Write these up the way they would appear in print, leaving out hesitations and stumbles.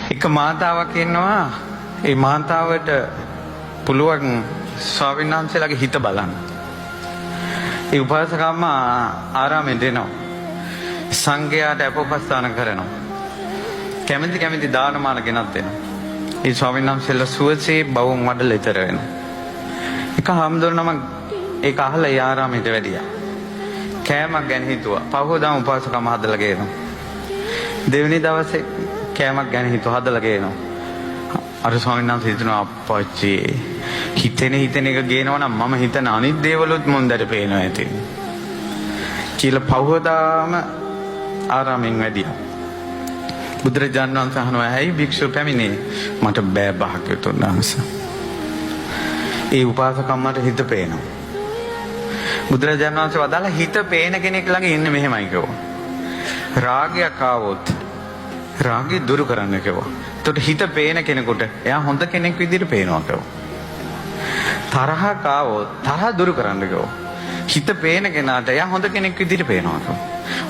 එක මාතාවක් ඉන්නවා. ඒ මාතාවට පුළුවන් ස්වාමීන් වහන්සේලාගේ හිත බලන්න. ඒ උපාසකම්ම ආරාමෙන් දෙනවා. සංඝයාට අපෝපස්ථාන කරනවා. කැමති දානමාන ගෙනත් දෙනවා. ඒ ස්වාමීන් වහන්සේලා සුවසේ බවුන් වඩල ඉතර වෙනවා. එක හාමුදුරුවෝ නම ඒක අහලා ඒ ආරාමෙට වැඩියා. කෑමක් ගැන හිතුවා. පහුවදාම උපාසකම්ම හදලා ගේනවා. දෙවෙනි දවසේ කෑමක් ගැන හිතුවා හදලා ගේනවා. අර ස්වාමීන් වහන්සේ හිතනවා අප්පච්චි හිතෙන එක ගේනවා නම් මම හිතන අනිත් දේවලුත් මොන්දට පේනවා ඇති කියලා පහුවදාම ආරාමෙන් වැඩියා. බුදුරජාණන් වහන්සේ අහනවා ඇයි භික්ෂුව පැමිණේ? මට බෑ භාග්‍යවතුන් වහන්සේ. ඒ උපාසකම්මට හිත පේනවා. බුදුරජාණන් වහන්සේ වදාලා හිත පේන කෙනෙක් ළඟ ඉන්නේ මෙහෙමයි කිව්වා. රාගයක් ආවොත් රාගය දුරු කරන්න කිව්වා. එතකොට හිත පේන කෙනෙකුට එයා හොඳ කෙනෙක් විදිහට පේනවා කිව්වා. තරහක් ආවොත් තරහ දුරු කරන්න කිව්වා. හිත පේන කෙනාට එයා හොඳ කෙනෙක් විදිහට පේනවා කිව්වා.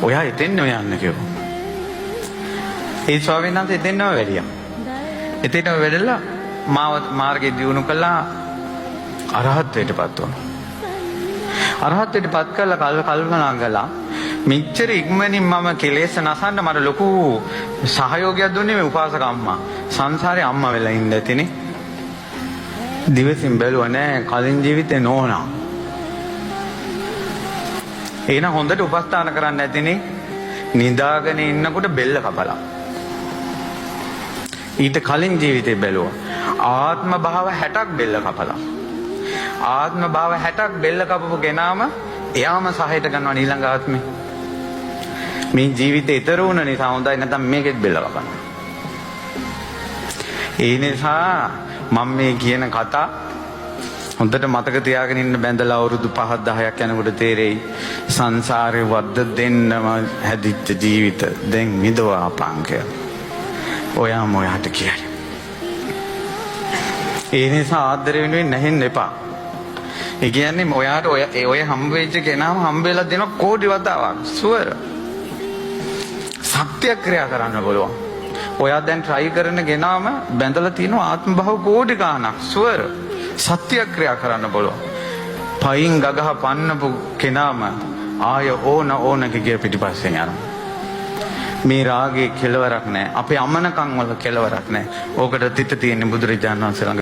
ඔයා එතෙන්ම යන්න කිව්වා. ඒ ස්වාමීන් වහන්සේ එතෙන්ම වැඩියා. එතෙන්ම වැඩලා මාර්ගය දියුණු කළා අරහත්ත්වයටපත් වුණා. අරහත්ත්වයටපත් කළා කල්පනා කළා මෙච්චර ඉක්මනින් මම කෙලෙස් නසන්න මට ලොකු සහයෝගයක් දුන්නේ මේ උපාසක අම්මා. සංසාරේ අම්මා වෙලා ඉන්න ඇතිනේ. දිවසින් බැලුවා නෑ කලින් ජීවිතේ නෝනා. එහෙනම් හොඳට උපස්ථාන කරන්න ඇතිනේ. නිදාගෙන ඉන්නකොට බෙල්ල කපලා. ඊට කලින් ජීවිතේ බැලුවා. ආත්ම භාව 60ක් බෙල්ල කපලා. ආත්ම භාව 60ක් බෙල්ල කපපු කෙනාම එයාම සහයට ගන්නවා ඊළඟ ආත්මේ. මේ ජීවිතේ ඊතර වුණ නිසා හොඳයි නැත්නම් මේකෙත් බෙල්ල කපන්න. ඒ නිසා මම මේ කියන කතා හොඳට මතක තියාගෙන ඉන්න බැඳලා අවුරුදු 5 10ක් යනකොට තේරෙයි සංසාරේ වද්ද දෙන්නම හැදිච්ච ජීවිත දැන් මිදවා පාංකය. ඔයාම ඔයාට කියයි. ඒ නිසා ආදරේ වෙනුවෙන් නැහෙන්න එපා. ඒ කියන්නේ ඔයාට ඔය හම්බ වෙච්ච කෙනාම හම්බ වෙලා දෙන කෝටි වතාවක් සුවර සත්‍යක්‍රියා කරන්න බලුවා. ඔයා දැන් try කරන කෙනාම බැඳලා තියෙන ආත්ම භව කෝටි ගාණක් සුවර සත්‍යක්‍රියා කරන්න බලුවා. පයින් ගගහ පන්නපු කෙනාම ආය ඕන කිය පිටිපස්සෙන් යනවා. මේ රාගයේ කෙලවරක් නැහැ. අපේ අමනකම් වල කෙලවරක් නැහැ. ඕකට තිත තියෙන බුදුරජාණන් වහන්සේ ළඟ